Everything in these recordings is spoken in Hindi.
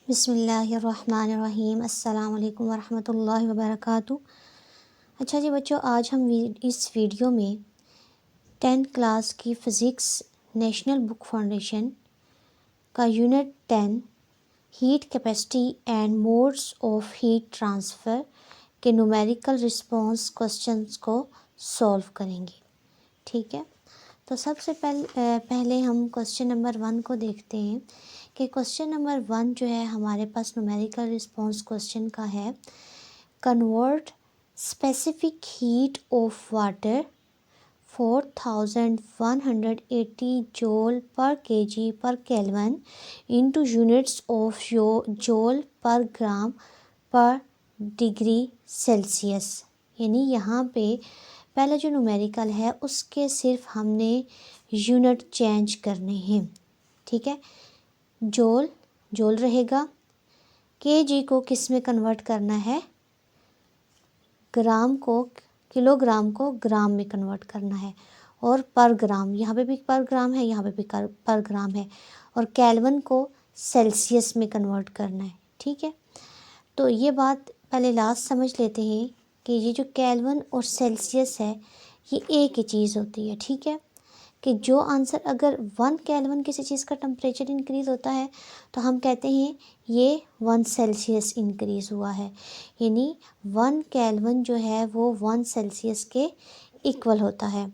बिस्मिल्लाहिर्रहमानिर्रहीम। अस्सलाम वालेकुम वरहमतुल्लाहि वबरकातुहू। अच्छा जी बच्चों, आज हम इस वीडियो में 10th क्लास की फ़िज़िक्स नेशनल बुक फाउंडेशन का unit 10 heat capacity and modes of heat transfer के न्यूमेरिकल रिस्पांस क्वेश्चंस को सॉल्व करेंगे। ठीक है, तो सबसे पहले हम क्वेश्चन नंबर 1 को देखते हैं कि क्वेश्चन नंबर 1 जो है हमारे पास न्यूमेरिकल रिस्पांस क्वेश्चन का है। Convert specific heat of water 4180 joule per KG per kelvin into units of joule per gram पर डिग्री सेल्सियस। यानी यहाँ पे पहला जो न्यूमेरिकल है उसके सिर्फ हमने यूनिट चेंज करने हैं। ठीक है, जूल रहेगा, केजी को किस में कन्वर्ट करना है, किलोग्राम को ग्राम में कन्वर्ट करना है, और पर ग्राम, यहाँ पे भी पर ग्राम है, यहाँ पे भी पर ग्राम है, और केल्विन को सेल्सियस में कन्वर्ट करना है। ठीक है, तो ये बात पहले लास्ट समझ लेते हैं कि ये जो केल्विन और सेल्सियस है ये एक ही चीज़ होती है। ठीक है, कि जो आंसर अगर 1 केल्विन किसी चीज़ का टेम्परेचर इंक्रीज़ होता है तो हम कहते हैं ये 1 सेल्सियस इंक्रीज़ हुआ है। यानी 1 केल्विन जो है वो 1 सेल्सियस के इक्वल होता है।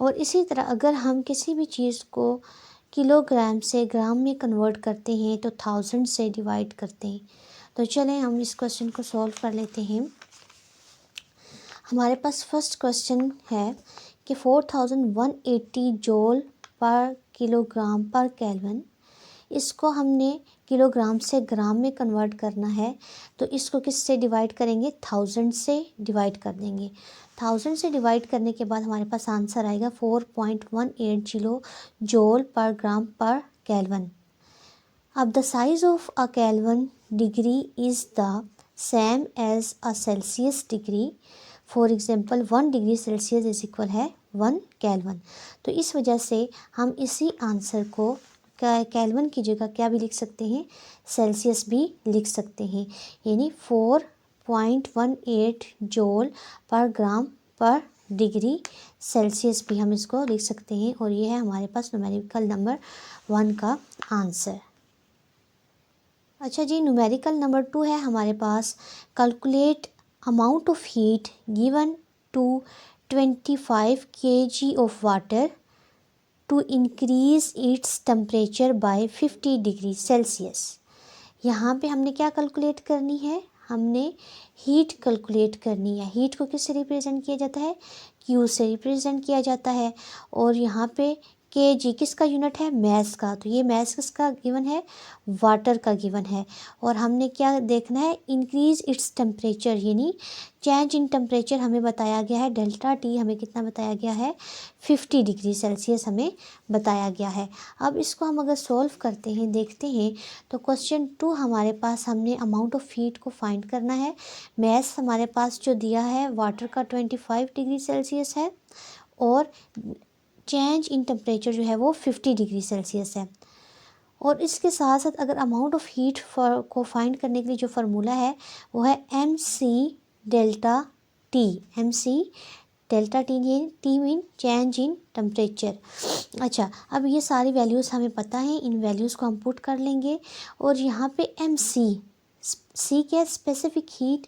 और इसी तरह अगर हम किसी भी चीज़ को किलोग्राम से ग्राम में कन्वर्ट करते हैं तो 1000 से डिवाइड करते हैं। तो चलें हम इस क्वेश्चन को सॉल्व कर लेते हैं। हमारे पास फर्स्ट क्वेश्चन है कि 4180 जूल पर किलोग्राम पर केल्विन, इसको हमने किलोग्राम से ग्राम में कन्वर्ट करना है। तो इसको किससे डिवाइड करेंगे, 1000 से डिवाइड कर देंगे। 1000 से डिवाइड करने के बाद हमारे पास आंसर आएगा 4.18 जूल पर ग्राम पर केल्विन। अब the size of a kelvin degree is the same as a Celsius degree. For example 1 degree Celsius is equal है 1 केल्विन। तो इस वजह से हम इसी आंसर को केल्विन की जगह क्या भी लिख सकते हैं, सेल्सियस भी लिख सकते हैं। यानी 4.18 जूल पर ग्राम पर डिग्री सेल्सियस भी हम इसको लिख सकते हैं। और ये है हमारे पास न्यूमेरिकल नंबर 1 का आंसर। अच्छा जी, न्यूमेरिकल नंबर 2 है हमारे पास। Calculate amount of heat given to 25 kg of water to increase its temperature by 50 degree Celsius. यहाँ पे हमने क्या कैलकुलेट करनी है, हमने हीट कैलकुलेट करनी है। हीट को किससे रिप्रेजेंट किया जाता है, क्यू से रिप्रेजेंट किया जाता है। और यहाँ पे केजी किसका यूनिट है, मैस का। तो ये मैस किसका गिवन है, वाटर का गिवन है। और हमने क्या देखना है, इंक्रीज इट्स टेम्परेचर, यानी चेंज इन टेम्परेचर हमें बताया गया है। डेल्टा टी हमें कितना बताया गया है, 50 डिग्री सेल्सियस हमें बताया गया है। अब इसको हम अगर सॉल्व करते हैं, देखते हैं, तो क्वेश्चन 2 हमारे पास हमने अमाउंट ऑफ हीट को फाइंड करना है। मैस हमारे पास जो दिया है वाटर का 25 डिग्री सेल्सियस है, और चेंज इन टेम्परेचर जो है वो 50 डिग्री सेल्सियस है। और इसके साथ साथ अगर अमाउंट ऑफ हीट को फाइंड करने के लिए जो फार्मूला है वो है MC delta T. MC delta T, ये T mean change in temperature. अच्छा, अब ये सारी वैल्यूज़ हमें पता है, इन वैल्यूज़ को हम पुट कर लेंगे। और यहाँ पे MC, सी क्या है, स्पेसिफिक हीट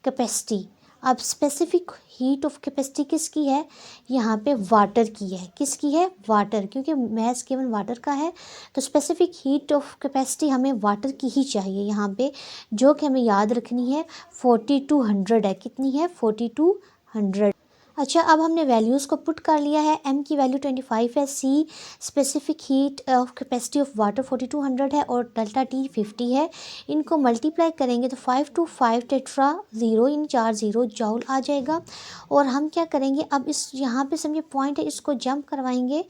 कैपेसिटी। अब स्पेसिफिक हीट ऑफ कैपेसिटी किसकी है, यहाँ पे वाटर की है। किसकी है, वाटर, क्योंकि मैस केवल वाटर का है। तो स्पेसिफिक हीट ऑफ कैपेसिटी हमें वाटर की ही चाहिए यहाँ पे, जो कि हमें याद रखनी है 4200 है। कितनी है, 4200। अच्छा, अब हमने वैल्यूज़ को पुट कर लिया है। M की वैल्यू 25 है, C specific heat of capacity of water 4200 है, और डेल्टा T 50 है। इनको मल्टीप्लाई करेंगे तो 5 to 5 टेट्रा 0 इन 4 0 जूल आ जाएगा। और हम क्या करेंगे, अब इस यहाँ पे समझे पॉइंट है, इसको जंप करवाएंगे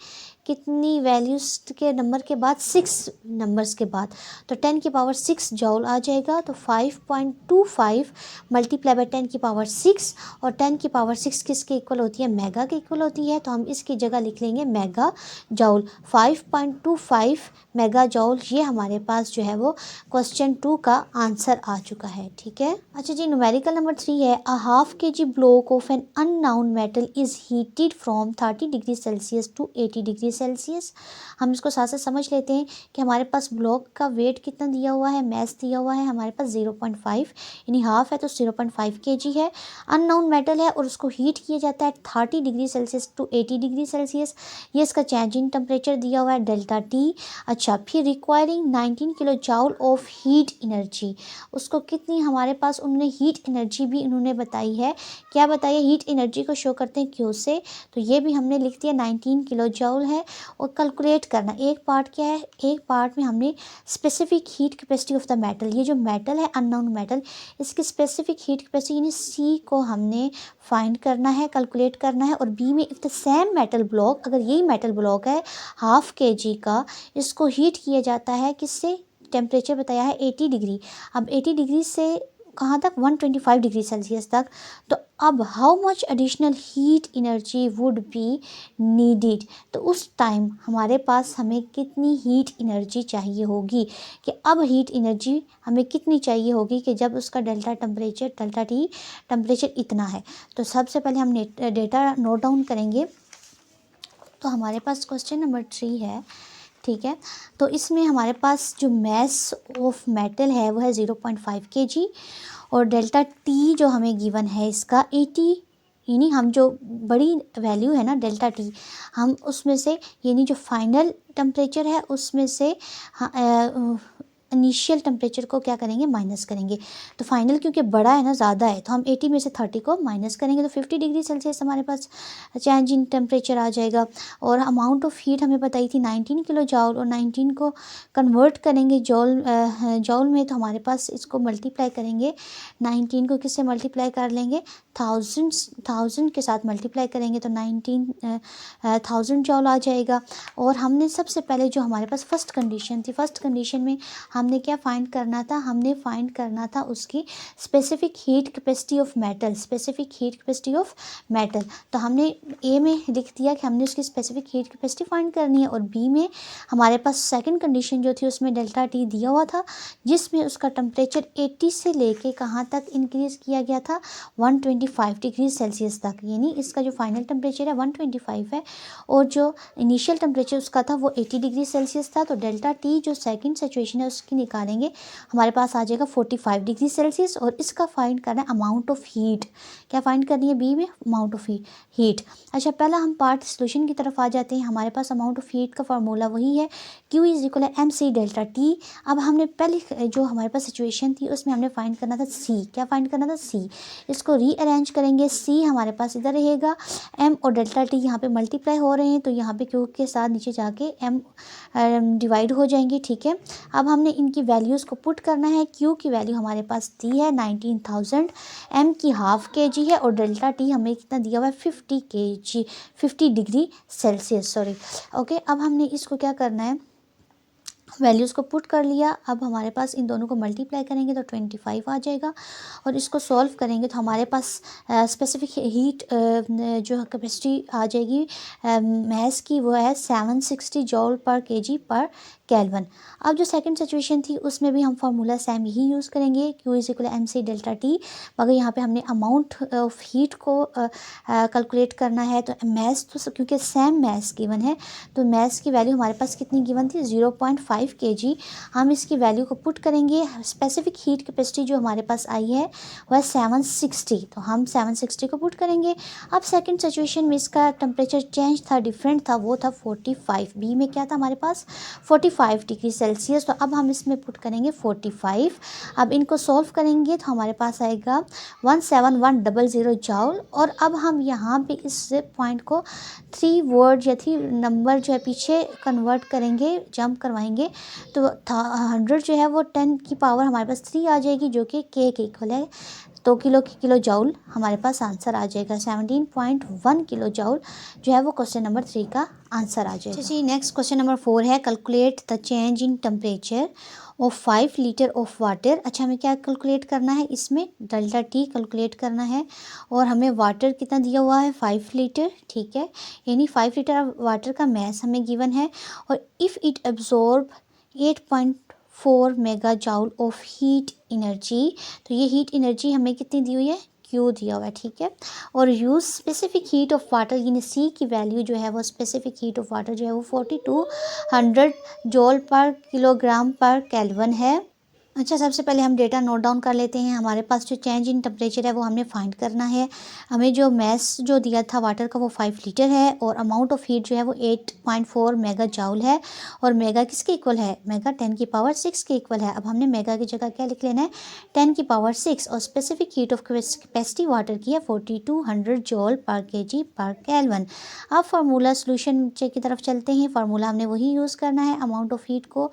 कितनी वैल्यूज़ के नंबर के बाद, 6 नंबर्स के बाद, तो 10 की पावर 6 जॉल आ जाएगा। तो 5.25 मल्टीप्लाई बाय 10 की पावर 6, और 10 की पावर 6 किसके इक्वल होती है, मेगा के इक्वल होती है। तो हम इसकी जगह लिख लेंगे मेगा जॉल, 5.25 मेगा जॉल। ये हमारे पास जो है वो क्वेश्चन 2 का आंसर आ चुका है। ठीक है। अच्छा जी, न्यूमेरिकल नंबर 3 है, a half kg block of an unknown metal is heated from 30 degree Celsius to 80 degree Celsius. हम इसको साथ साथ समझ लेते हैं कि हमारे पास ब्लॉक का वेट कितना दिया हुआ है, मैस दिया हुआ है हमारे पास 0.5, यानी हाफ है तो 0.5 kg है। अननाउन मेटल है और उसको हीट किया जाता है 30 degree Celsius to 80 degree Celsius. ये इसका चेंज इन टेम्परेचर दिया हुआ है डेल्टा टी। अच्छा, फिर requiring 19 kilo joule of heat energy, उसको कितनी हमारे पास उन्होंने हीट एनर्जी भी उन्होंने बताई है। क्या बताई है, हीट एनर्जी को शो करते हैं क्यू से, तो ये भी हमने लिख दिया 19 किलो जूल है। और कैलकुलेट करना, एक पार्ट क्या है, एक पार्ट में हमने specific heat capacity of the metal, ये जो मेटल है अननोन मेटल, इसकी स्पेसिफिक हीट कैपेसिटी यानी सी को हमने फाइंड करना है, कैलकुलेट करना है। और बी में if the same metal block, अगर यही मेटल ब्लॉक है हाफ kg का, इसको हीट किया जाता है किससे, टेम्परेचर बताया है 80 डिग्री। अब 80 डिग्री से कहाँ तक, 125 डिग्री सेल्सियस तक। तो अब how much additional heat energy would be needed, तो उस टाइम हमारे पास हमें कितनी हीट एनर्जी चाहिए होगी, कि अब हीट एनर्जी हमें कितनी चाहिए होगी कि जब उसका डेल्टा टी टेम्परेचर इतना है। तो सबसे पहले हम डेटा नोट डाउन करेंगे। तो हमारे पास क्वेश्चन नंबर 3 है। ठीक है। तो इसमें हमारे पास जो मैस ऑफ मेटल है वो है 0.5 kg, और डेल्टा टी जो हमें गिवन है इसका 80, यानी हम जो बड़ी वैल्यू है ना डेल्टा टी, हम उसमें से यानी जो फाइनल टेम्परेचर है उसमें से इनिशियल टेम्परेचर को क्या करेंगे, माइनस करेंगे। तो फाइनल क्योंकि बड़ा है ना, ज़्यादा है, तो हम 80 में से 30 को माइनस करेंगे तो 50 डिग्री सेल्सियस हमारे पास चेंज इन टेम्परेचर आ जाएगा। और अमाउंट ऑफ हीट हमें बताई थी 19 किलो जॉल, और 19 को कन्वर्ट करेंगे जॉल में, तो हमारे पास इसको मल्टीप्लाई करेंगे, 19 को किससे मल्टीप्लाई कर लेंगे, थाउजेंड के साथ मल्टीप्लाई करेंगे तो 19,000 जॉल आ जाएगा। और हमने सबसे पहले जो हमारे पास फर्स्ट कंडीशन थी, फर्स्ट कंडीशन में हमने क्या फाइंड करना था, हमने फाइंड करना था उसकी specific heat capacity of metal, specific heat capacity of metal. तो हमने ए में लिख दिया कि हमने उसकी स्पेसिफिक हीट कैपेसिटी फाइंड करनी है, और बी में हमारे पास सेकंड कंडीशन जो थी उसमें डेल्टा टी दिया हुआ था, जिसमें उसका टेम्परेचर 80 से लेके कहाँ तक इंक्रीज़ किया गया था, 125 डिग्री सेल्सियस तक, यानी इसका जो फाइनल टेम्परेचर है 125 है, और जो इनिशियल टेम्परेचर उसका था वो 80 डिग्री सेल्सियस था। तो डेल्टा टी जो सेकंड सिचुएशन है उसकी निकालेंगे, हमारे पास आ जाएगा 45 डिग्री सेल्सियस। और इसका फाइंड करना है अमाउंट ऑफ हीट, क्या फाइंड करनी है, बी में अमाउंट ऑफ हीट। अच्छा, पहला हम पार्ट सोल्यूशन की तरफ आ जाते हैं। हमारे पास अमाउंट ऑफ हीट का फार्मूला वही है, Q इज इक्वल है एम सी डेल्टा टी। अब हमने पहले जो हमारे पास सिचुएशन थी उसमें हमने फाइंड करना था सी, क्या फाइंड करना था, सी। इसको रीअरेंज करेंगे, सी हमारे पास इधर रहेगा, एम और डेल्टा टी यहाँ पे मल्टीप्लाई हो रहे हैं, तो यहाँ पे क्यू के साथ नीचे जाके एम डिवाइड हो जाएंगे। ठीक है। अब हमने इनकी वैल्यूज़ को पुट करना है। क्यू की वैल्यू हमारे पास दी है 19,000, एम की हाफ kg है, और डेल्टा टी हमें कितना दिया हुआ है 50 kg, 50 degree Celsius, sorry. Okay, अब हमने इसको क्या करना है, वैल्यूज़ को पुट कर लिया। अब हमारे पास इन दोनों को मल्टीप्लाई करेंगे तो 25 आ जाएगा, और इसको सॉल्व करेंगे तो हमारे पास स्पेसिफिक हीट जो कैपेसिटी आ जाएगी मैस की, वो है 760 जॉल पर kg पर केल्विन। अब जो सेकंड सिचुएशन थी उसमें भी हम फार्मूला सेम यही यूज़ करेंगे, Q is equal M C delta T, मगर यहाँ पे हमने अमाउंट ऑफ हीट को कैलकुलेट करना है। तो मैस तो क्योंकि सेम मैस गिवन है, तो मैस की वैल्यू हमारे पास कितनी गिवन थी, 0.5 kg। हम इसकी वैल्यू को पुट करेंगे, स्पेसिफिक हीट कैपेसिटी जो हमारे पास आई है वह 760, तो हम 760 को पुट करेंगे। अब सेकंड सिचुएशन में इसका टेम्परेचर चेंज था, डिफरेंट था, वो था 45, बी में क्या था हमारे पास 45 डिग्री सेल्सियस। तो अब हम इसमें पुट करेंगे 45। अब इनको सॉल्व करेंगे तो हमारे पास आएगा 17100 जॉल। और अब हम यहाँ पे इस पॉइंट को 3 वर्ड या 3 नंबर जो है पीछे कन्वर्ट करेंगे, जंप करवाएंगे, तो 100 जो है वो 10 की पावर हमारे पास 3 आ जाएगी, जो कि k के इक्वल है। तो किलो जाउल हमारे पास आंसर आ जाएगा। 17.1 किलो जाउल जो है वो क्वेश्चन नंबर 3 का आंसर आ जाएगा। जी नेक्स्ट क्वेश्चन नंबर 4 है, calculate the change in temperature of 5 litre of water. अच्छा, हमें क्या कैलकुलेट करना है, इसमें डेल्टा टी कैलकुलेट करना है और हमें वाटर कितना दिया हुआ है 5 लीटर, ठीक है, यानी 5 लीटर वाटर का मैस हमें गिवन है और if it absorb 8.4 mega joule of heat energy, तो ये हीट एनर्जी हमें कितनी दी हुई है, क्यू दिया हुआ है, ठीक है। और use specific heat of water, यानी सी की वैल्यू जो है वो स्पेसिफिक हीट ऑफ वाटर जो है वो 4200 जॉल पर किलोग्राम पर केल्विन है। अच्छा, सबसे पहले हम डेटा नोट डाउन कर लेते हैं। हमारे पास जो चेंज इन टेम्परेचर है वो हमें फाइंड करना है। हमें जो मैस जो दिया था वाटर का वो 5 लीटर है और अमाउंट ऑफ हीट जो है वो 8.4 मेगा जाउल है और मेगा किसके इक्वल है, मेगा 10 की पावर 6 के इक्वल है। अब हमने मेगा की जगह क्या लिख लेना है, 10 की पावर 6 और specific heat of capacity water की है 4200 जॉल पर केजी पर केल्विन। अब फार्मूला सोल्यूशन की तरफ चलते हैं। फार्मूला हमने वही यूज़ करना है, अमाउंट ऑफ हीट को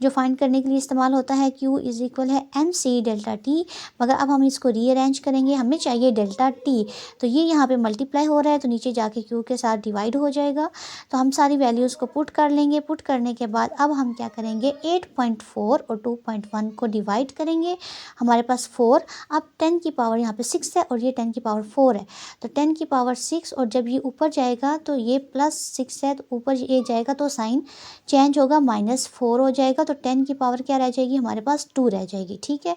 जो फाइंड करने के लिए इस्तेमाल होता है, Q इज इक्वल है MC डेल्टा टी। मगर अब हम इसको रीअरेंज करेंगे, हमें चाहिए डेल्टा टी, तो ये यहाँ पे मल्टीप्लाई हो रहा है तो नीचे जाके Q के साथ डिवाइड हो जाएगा। तो हम सारी वैल्यूज़ को पुट कर लेंगे। पुट करने के बाद अब हम क्या करेंगे, 8.4 और 2.1 को डिवाइड करेंगे, हमारे पास 4। अब 10 की पावर यहाँ पे 6 है और ये 10 की पावर 4 है, तो 10 की पावर 6 और जब ये ऊपर जाएगा तो ये +6 है, तो ऊपर ये जाएगा तो साइन चेंज होगा, -4 हो जाएगा, तो 10 की पावर क्या रह जाएगी, हमारे पास 2 रह जाएगी, ठीक है।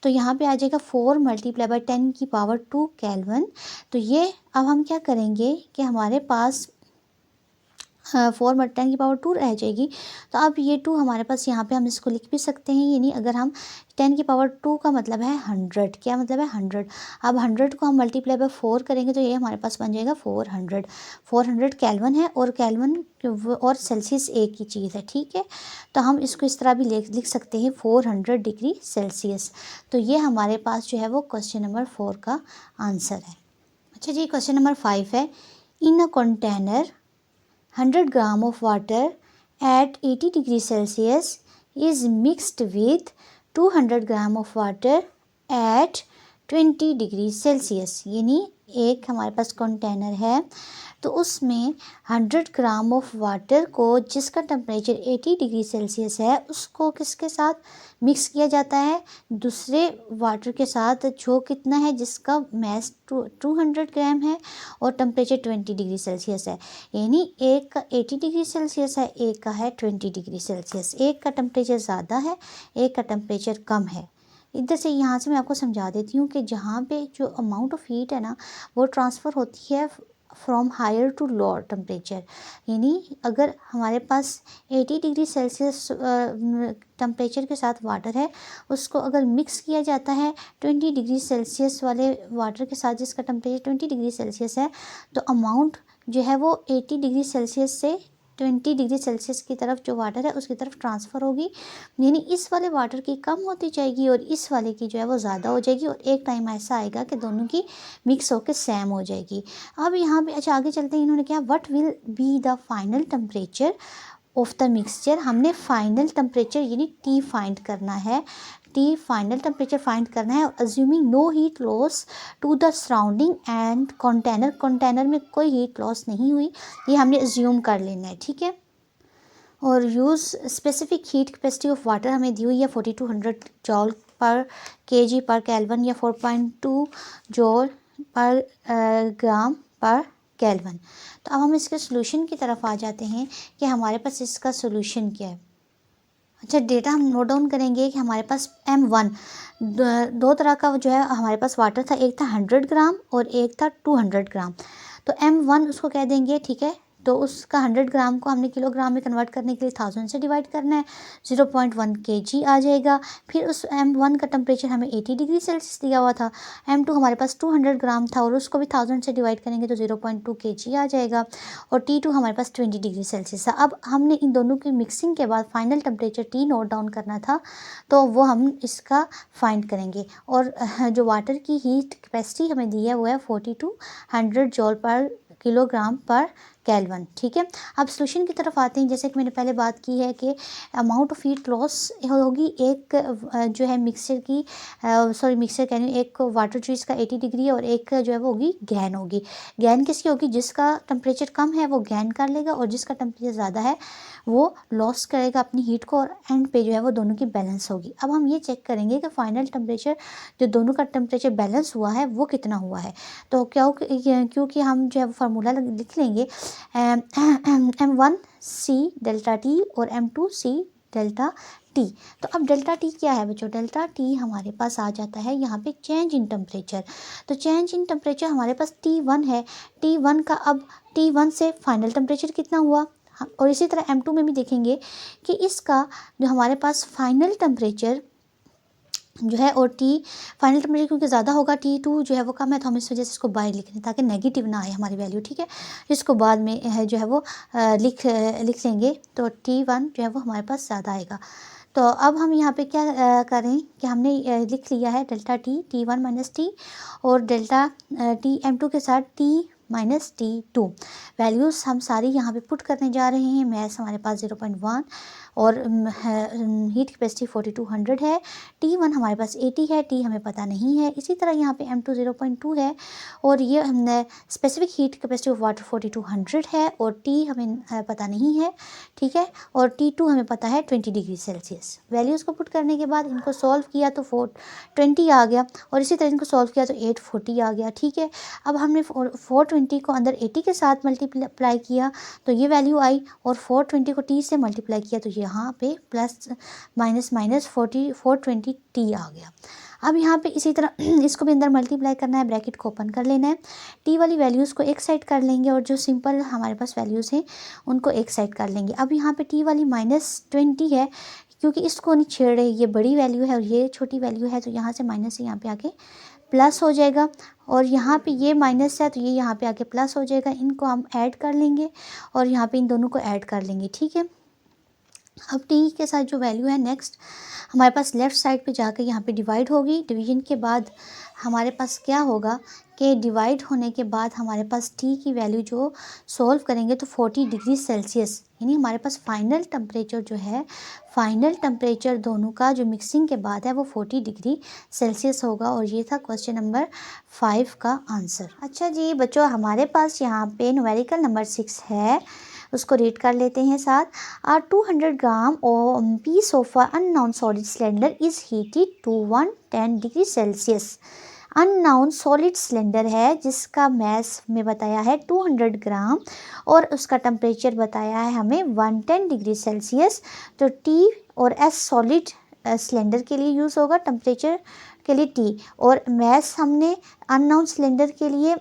तो यहाँ पे आ जाएगा 4 मल्टीप्लाई बाय 10 की पावर 2 केल्विन। तो ये अब हम क्या करेंगे कि हमारे पास 4 बट 10 की पावर 2 रह जाएगी। तो अब ये 2 हमारे पास यहाँ पे हम इसको लिख भी सकते हैं, यानी अगर हम 10 की पावर 2 का मतलब है 100, क्या मतलब है 100। अब 100 को हम मल्टीप्लाई बाय 4 करेंगे तो ये हमारे पास बन जाएगा 400। 400 केल्विन है और केल्विन और सेल्सियस एक ही चीज़ है, ठीक है। तो हम इसको इस तरह भी लिख सकते हैं 400 डिग्री सेल्सियस। तो ये हमारे पास जो है वो क्वेश्चन नंबर 4 का आंसर है। अच्छा जी, क्वेश्चन नंबर 5 है, इन a container 100 gram of water at 80 degree Celsius is mixed with 200 gram of water at 20 degree Celsius. यानी एक हमारे पास कंटेनर है तो उसमें 100 ग्राम ऑफ वाटर को, जिसका टेम्परेचर 80 डिग्री सेल्सियस है, उसको किसके साथ मिक्स किया जाता है, दूसरे वाटर के साथ, जो कितना है, जिसका मैस 200 ग्राम है और टेम्परेचर 20 डिग्री सेल्सियस है। यानी एक का 80 डिग्री सेल्सियस है, एक का है 20 डिग्री सेल्सियस। एक का टेम्परेचर ज़्यादा है, एक का टेम्परेचर कम है। इधर से यहाँ से मैं आपको समझा देती हूँ कि जहाँ पे जो अमाउंट ऑफ हीट है ना वो ट्रांसफ़र होती है from higher to lower temperature. यानी अगर हमारे पास 80 डिग्री सेल्सियस टेम्परेचर के साथ वाटर है, उसको अगर मिक्स किया जाता है 20 डिग्री सेल्सियस वाले वाटर के साथ, जिसका टेम्परेचर 20 डिग्री सेल्सियस है, तो अमाउंट जो है वो 80 डिग्री सेल्सियस से 20 डिग्री सेल्सियस की तरफ जो वाटर है उसकी तरफ ट्रांसफ़र होगी। यानी इस वाले वाटर की कम होती जाएगी और इस वाले की जो है वो ज़्यादा हो जाएगी और एक टाइम ऐसा आएगा कि दोनों की मिक्स होकर सेम हो जाएगी। अब यहाँ पे अच्छा आगे चलते हैं, इन्होंने क्या, what will be the final temperature of the mixture. हमने फाइनल टेम्परेचर यानी टी फाइंड करना है, टी फाइनल टेम्परेचर फाइंड करना है। Assuming no heat loss to the surrounding and container, container में कोई हीट लॉस नहीं हुई, ये हमने अज्यूम कर लेना है, ठीक है। और use specific heat capacity of water हमें दी हुई है 4200 जॉल पर केजी पर केल्विन या 4.2 जॉल पर ग्राम पर केल्विन। तो अब हम इसके सोल्यूशन की तरफ आ जाते हैं कि हमारे पास इसका सोल्यूशन क्या है। अच्छा, डेटा हम नोट डाउन करेंगे कि हमारे पास M1 दो तरह का जो है हमारे पास वाटर था, एक था 100 ग्राम और एक था 200 ग्राम। तो M1 उसको कह देंगे, ठीक है। तो उसका 100 ग्राम को हमने किलोग्राम में कन्वर्ट करने के लिए 1000 से डिवाइड करना है, 0.1 kg आ जाएगा। फिर उस M1 का टेम्परेचर हमें 80 डिग्री सेल्सियस दिया हुआ था। M2 हमारे पास 200 ग्राम था और उसको भी 1000 से डिवाइड करेंगे तो 0.2 kg आ जाएगा। और T2 हमारे पास 20 डिग्री सेल्सियस था। अब हमने इन दोनों की मिक्सिंग के बाद final temperature T note down करना था, तो वो हम इसका फाइंड करेंगे। और जो वाटर की हीट कैपेसिटी हमें दी है वो है 4200 जॉल पर किलोग्राम पर केल्विन। ठीक है, अब सोल्यूशन की तरफ आते हैं। जैसे कि मैंने पहले बात की है कि अमाउंट ऑफ हीट लॉस होगी एक जो है मिक्सर की मिक्सर कह रही हूँ, एक वाटर जो इसका 80 डिग्री है और एक जो है वो होगी गैन होगी। गैन किसकी होगी? जिसका टेम्परेचर कम है वो गैन कर लेगा और जिसका टेम्परेचर ज़्यादा है वो लॉस करेगा अपनी हीट को, और एंड पे जो है वो दोनों की बैलेंस होगी। अब हम ये चेक करेंगे कि फाइनल टेम्परेचर जो दोनों का टेम्परेचर बैलेंस हुआ है वो कितना हुआ है। तो क्योंकि हम जो है वो फार्मूला लिख लेंगे M1C डेल्टा टी और M2C डेल्टा टी। तो अब डेल्टा टी क्या है बच्चों? डेल्टा टी हमारे पास आ जाता है यहाँ पे चेंज इन टेम्परेचर। तो चेंज इन टेम्परेचर हमारे पास T1 है। T1 का अब T1 से फाइनल टेम्परेचर कितना हुआ, और इसी तरह M2 में भी देखेंगे कि इसका जो हमारे पास फाइनल टेम्परेचर जो है और फाइनल टेम्परेचर क्योंकि ज़्यादा होगा, T2 जो है वो कम है, तो हम इस वजह से इसको बाय लिख रहे हैं ताकि नेगेटिव ना आए हमारी वैल्यू। ठीक है, इसको बाद में जो है वो लिख लेंगे। तो T1 जो है वो हमारे पास ज़्यादा आएगा। तो अब हम यहाँ पे क्या करें कि हमने लिख लिया है डेल्टा T1 माइनस टी और डेल्टा M2 के साथ T माइनस T2 वैल्यूज़ हम सारी यहाँ पे पुट करने जा रहे हैं। मैथ्स हमारे पास 0.1 और हीट कैपेसिटी 4200 है। T1 हमारे पास 80 है, T हमें पता नहीं है। इसी तरह यहाँ पे M2 0.2 है और ये हमने specific heat capacity of water 4200 है और T हमें पता नहीं है। ठीक है, और T2 हमें पता है 20 डिग्री सेल्सियस। वैल्यूज़ को पुट करने के बाद इनको सॉल्व किया तो 420 आ गया और इसी तरह इनको सॉल्व किया तो 840 आ गया। ठीक है, अब हमने 420 को अंदर 80 के साथ मल्टीप्लाई किया तो ये वैल्यू आई और 420 को T से मल्टीप्लाई किया तो यहाँ पे प्लस माइनस 420 T आ गया। अब यहाँ पे इसी तरह इसको भी अंदर मल्टीप्लाई करना है, ब्रैकेट को ओपन कर लेना है। T वाली वैल्यूज़ को एक साइड कर लेंगे और जो सिंपल हमारे पास वैल्यूज़ हैं उनको एक साइड कर लेंगे। अब यहाँ पे T वाली -20 है क्योंकि इसको नहीं छेड़ रहे, ये बड़ी वैल्यू है और ये छोटी वैल्यू है, तो यहाँ से माइनस से यहाँ पे आके प्लस हो जाएगा और यहाँ पे ये माइनस है तो ये यहाँ पे आके प्लस हो जाएगा। इनको हम ऐड कर लेंगे और यहाँ पे इन दोनों को ऐड कर लेंगे। ठीक है, अब T के साथ जो वैल्यू है नेक्स्ट हमारे पास लेफ़्ट साइड पे जाकर यहाँ पे डिवाइड होगी। डिवीजन के बाद हमारे पास क्या होगा कि डिवाइड होने के बाद हमारे पास T की वैल्यू जो सॉल्व करेंगे तो 40 डिग्री सेल्सियस, यानी हमारे पास फाइनल टेम्परेचर जो है, फाइनल टेम्परेचर दोनों का जो मिक्सिंग के बाद है वो 40 डिग्री सेल्सियस होगा। और ये था क्वेश्चन नंबर 5 का आंसर। अच्छा जी बच्चों, हमारे पास यहाँ पे न्यूमेरिकल नंबर 6 है, उसको रीड कर लेते हैं साथ। 200 gram piece of unknown solid cylinder is heated to 110 degree Celsius. Unknown solid cylinder है जिसका मैस में बताया है 200 ग्राम और उसका टेम्परेचर बताया है हमें 110 डिग्री सेल्सियस। तो T और S सॉलिड सिलेंडर के लिए यूज़ होगा, टेम्परेचर के लिए T, और मैस हमने अननोन सिलेंडर के लिए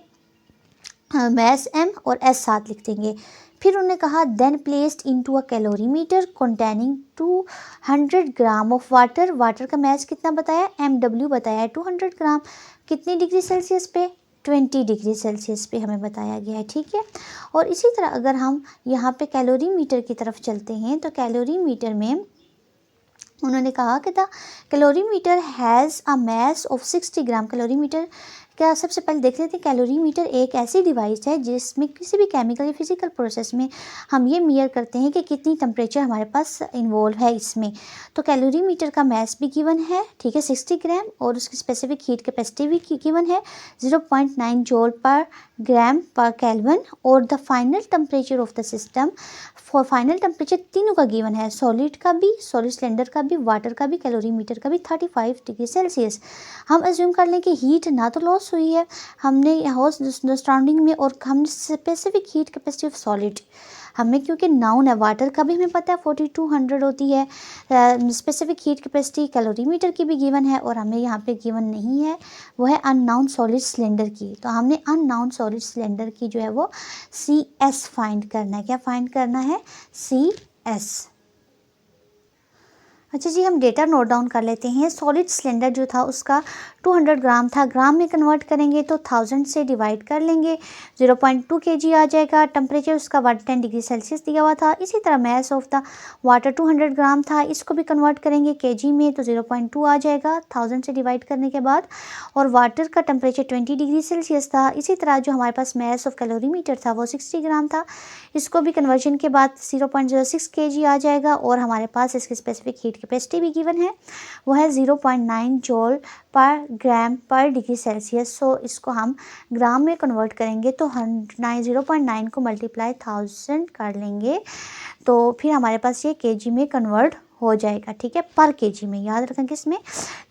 मैस M और S साथ लिख देंगे। फिर उन्होंने कहा then placed into a calorimeter containing 200 gram of water. Water का मैस कितना बताया? MW बताया है 200 ग्राम। कितनी डिग्री सेल्सियस पे? 20 डिग्री सेल्सियस पे हमें बताया गया है। ठीक है, और इसी तरह अगर हम यहाँ पे कैलोरीमीटर की तरफ चलते हैं तो कैलोरीमीटर में उन्होंने कहा कि the calorimeter has a mass of 60 gram. Calorimeter क्या, सबसे पहले देख लेते हैं। कैलोरीमीटर एक ऐसी डिवाइस है जिसमें किसी भी केमिकल या फिजिकल प्रोसेस में हम ये मेयर करते हैं कि कितनी टेम्परेचर हमारे पास इन्वॉल्व है इसमें। तो कैलोरीमीटर का मैस भी गिवन है, ठीक है, 60 ग्राम, और उसकी स्पेसिफिक हीट कैपेसिटी भी गिवन है 0.9 जूल पर ग्राम पर केल्विन, और the final temperature of the system, for final temperature तीनों का गिवन है, सॉलिड का भी, सॉलिड सिलेंडर का भी, वाटर का भी, कैलोरीमीटर का भी 35 डिग्री सेल्सियस। हम अज्यूम कर लें कि हीट ना तो लॉस हुई है हमने सराउंडिंग में, और हम specific heat capacity of solid हमें, क्योंकि नाउन है, वाटर का भी हमें पता है 4200 होती है, स्पेसिफिक हीट कैपेसिटी कैलोरीमीटर की भी गिवन है, और हमें यहाँ पे गिवन नहीं है वो है अननाउन सॉलिड सिलेंडर की। तो हमने अननाउन सॉलिड सिलेंडर की जो है वो CS फाइंड करना है। क्या फाइंड करना है? CS। अच्छा जी, हम डेटा नोट डाउन कर लेते हैं। सॉलिड सिलेंडर जो था उसका 200 ग्राम था, ग्राम में कन्वर्ट करेंगे तो 1000 से डिवाइड कर लेंगे, 0.2 kg आ जाएगा। टेम्परेचर उसका 110 डिग्री सेल्सियस दिया हुआ था। इसी तरह मैस ऑफ द वाटर 200 ग्राम था, इसको भी कन्वर्ट करेंगे kg में तो 0.2 आ जाएगा 1000 से डिवाइड करने के बाद। और वाटर का टेम्परेचर 20 डिग्री सेल्सियस था। इसी तरह जो हमारे पास मैस ऑफ कैलोरीमीटर था वो 60 ग्राम था, इसको भी कन्वर्जन के बाद 0.06 kg आ जाएगा। और हमारे पास इसकी स्पेसिफिक हीट कैपेसिटी भी गिवन है, वो है 0.9 जॉल पर ग्राम पर डिग्री सेल्सियस। सो इसको हम ग्राम में कन्वर्ट करेंगे तो 0.9 को मल्टीप्लाई 1000 कर लेंगे तो फिर हमारे पास ये kg में कन्वर्ट हो जाएगा, ठीक है, पर kg में। याद रखें कि इसमें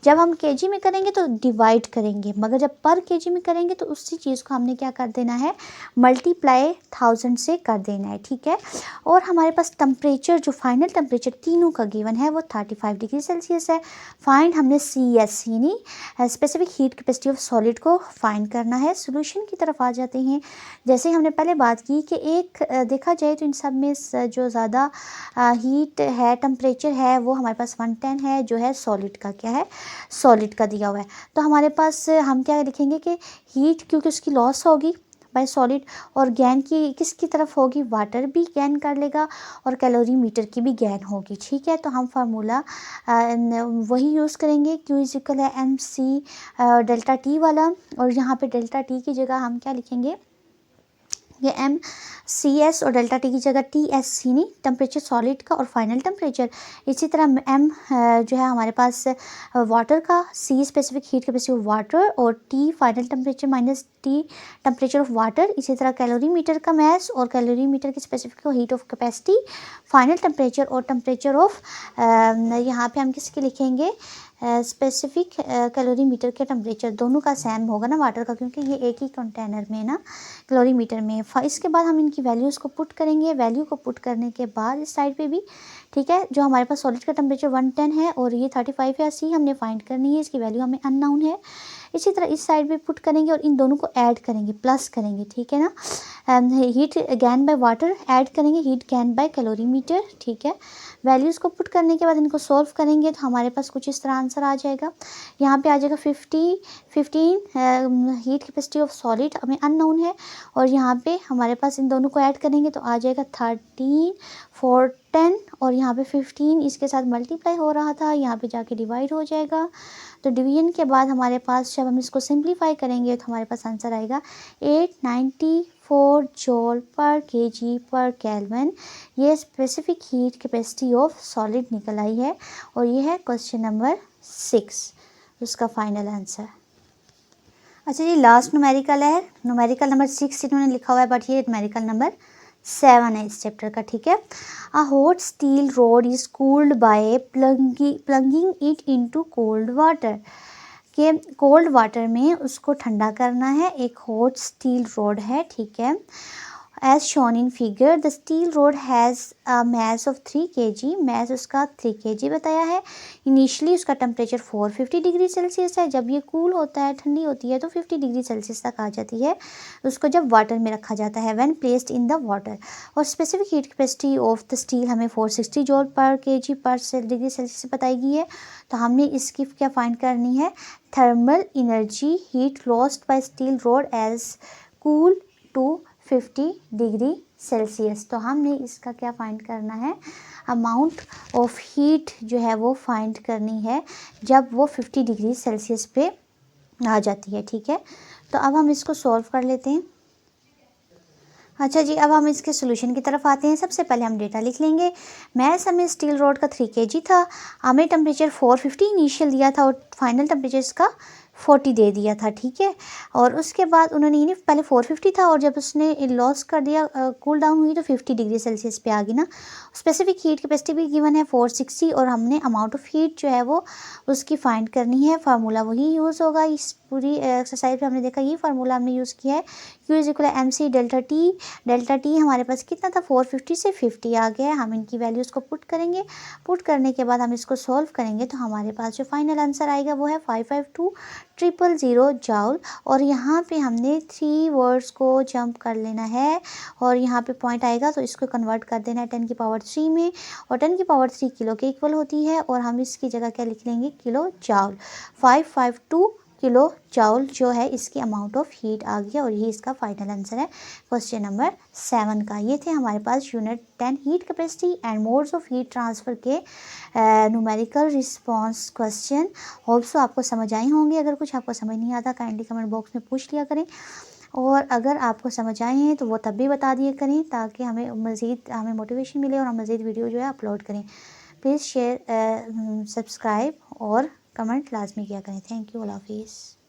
जब हम kg में करेंगे तो डिवाइड करेंगे, मगर जब पर kg में करेंगे तो उसी चीज़ को हमने क्या कर देना है, मल्टीप्लाई 1000 से कर देना है, ठीक है। और हमारे पास टेम्परेचर, जो फाइनल टेम्परेचर तीनों का गिवन है वो 35 डिग्री सेल्सियस है। फाइंड हमने CS यानी specific heat capacity of solid को फाइंड करना है। सोल्यूशन की तरफ आ जाते हैं। जैसे हमने पहले बात की कि एक देखा जाए तो इन सब में जो ज़्यादा हीट है, टेम्परेचर है, वो हमारे पास 110 है, जो है सॉलिड का, क्या है, सॉलिड का दिया हुआ है। तो हमारे पास हम क्या लिखेंगे कि हीट क्योंकि उसकी लॉस होगी बाय सॉलिड, और गैन की किसकी तरफ होगी, वाटर भी गैन कर लेगा और कैलोरीमीटर की भी गैन होगी, ठीक है। तो हम फार्मूला वही यूज़ करेंगे, Q है MC डेल्टा T वाला। और यहाँ पे डेल्टा T की जगह हम क्या लिखेंगे, ये MCS और डेल्टा T की जगह TS यानी टेम्परेचर सॉलिड का और फाइनल टेम्परेचर। इसी तरह M जो है हमारे पास वाटर का, C specific heat capacity of water और T final temperature minus T temperature of water. इसी तरह कैलोरीमीटर का मैस और कैलोरीमीटर की specific heat of capacity, final temperature और टेम्परेचर ऑफ यहाँ पे हम किसके लिखेंगे, स्पेसिफिक कैलोरीमीटर के टेम्परेचर दोनों का सेम होगा ना वाटर का, क्योंकि ये एक ही कंटेनर में ना कैलोरीमीटर में। इसके बाद हम इनकी वैल्यूज़ को पुट करेंगे। वैल्यू को पुट करने के बाद इस साइड पे भी, ठीक है, जो हमारे पास सॉलिड का टेम्परेचर 110 है और ये 35 है, C हमने फाइंड करनी है, इसकी वैल्यू हमें अननोन है। इसी तरह इस साइड पे पुट करेंगे और इन दोनों को ऐड करेंगे, प्लस करेंगे, ठीक है ना। Heat gain by water add करेंगे, हीट गैन बाय कैलोरीमीटर, ठीक है। वैल्यूज़ को पुट करने के बाद इनको सॉल्व करेंगे तो हमारे पास कुछ इस तरह आंसर आ जाएगा। यहाँ पे आ जाएगा 15 हीट कैपेसिटी ऑफ सॉलिड हमें अननोन है, और यहाँ पे हमारे पास इन दोनों को ऐड करेंगे तो आ जाएगा 13 4 10, और यहाँ पे 15 इसके साथ मल्टीप्लाई हो रहा था, यहाँ पे जाके डिवाइड हो जाएगा। तो डिवीजन के बाद हमारे पास जब हम इसको सिंप्लीफाई करेंगे तो हमारे पास आंसर आएगा 894 जॉल पर kg पर केल्विन। ये specific heat capacity of solid निकल आई है, और ये है क्वेश्चन नंबर 6, उसका फाइनल आंसर। अच्छा जी, लास्ट न्यूमेरिकल है, न्यूमेरिकल नंबर 6 इन्होंने लिखा हुआ है, बट ये न्यूमेरिकल नंबर 7 है इस चैप्टर का, ठीक है। A hot steel rod is cooled by plunging it into cold water. कि कोल्ड वाटर में उसको ठंडा करना है। एक हॉट स्टील रॉड है, ठीक है। As shown in figure, the steel rod has a mass of 3 kg, mass उसका 3 kg बताया है। इनिशियली उसका टेम्परेचर 450 डिग्री सेल्सियस है। जब ये कूल होता है, ठंडी होती है, तो 50 डिग्री सेल्सियस तक आ जाती है, उसको जब वाटर में रखा जाता है, when placed in the water. और specific heat capacity of the steel हमें 460 जॉल पर kg पर डिग्री सेल्सियस बताई गई है। तो हमने इसकी क्या फाइंड करनी है, thermal energy heat lost by steel rod as cool to 50 degree Celsius. तो हमने इसका क्या फाइंड करना है, अमाउंट ऑफ हीट जो है वो फाइंड करनी है जब वो 50 डिग्री सेल्सियस पे आ जाती है, ठीक है। तो अब हम इसको सॉल्व कर लेते हैं। अच्छा जी, अब हम इसके सोल्यूशन की तरफ आते हैं। सबसे पहले हम डेटा लिख लेंगे। मैस हमें स्टील रॉड का 3 kg था, हमें टेम्परेचर 450 इनिशियल दिया था और फाइनल टेम्परेचर इसका 40 दे दिया था, ठीक है। और उसके बाद उन्होंने ये पहले 450 था और जब उसने लॉस कर दिया, कूल डाउन हुई तो 50 डिग्री सेल्सियस पे आ गई ना। स्पेसिफिक हीट कैपेसिटी भी गिवन है 460, और हमने अमाउंट ऑफ हीट जो है वो उसकी फाइंड करनी है। फार्मूला वही यूज़ होगा। इस पूरी एक्सरसाइज में हमने देखा ये फार्मूला हमने यूज़ किया है, Q=MC delta T. Delta T हमारे पास कितना था, 450 से 50 आ गया है। हम इनकी वैल्यूज़ को पुट करेंगे। पुट करने के बाद हम इसको सॉल्व करेंगे तो हमारे पास जो फाइनल आंसर आएगा वो है 552,000 जॉल। और यहाँ पे हमने 3 वर्ड्स को जंप कर लेना है और यहाँ पे पॉइंट आएगा तो इसको कन्वर्ट कर देना है 10⁻³ में, और 10⁻³ किलो के इक्वल होती है। और हम इसकी जगह क्या लिख लेंगे, किलो जॉल। 552 किलो चावल जो है इसकी अमाउंट ऑफ हीट आ गया और ये इसका फाइनल आंसर है क्वेश्चन नंबर 7 का। ये थे हमारे पास unit 10 heat capacity and modes of heat transfer के numerical response question. Hope so आपको समझ आए होंगे। अगर कुछ आपको समझ नहीं आता काइंडली कमेंट बॉक्स में पूछ लिया करें, और अगर आपको समझ आए हैं तो वो तब भी बता दिया करें ताकि हमें मोटिवेशन मिले और हम मज़ीद वीडियो जो है अपलोड करें। प्लीज़ शेयर, सब्सक्राइब और कमेंट लाजमी किया करें। थैंक यू, अल्लाह हाफिज़।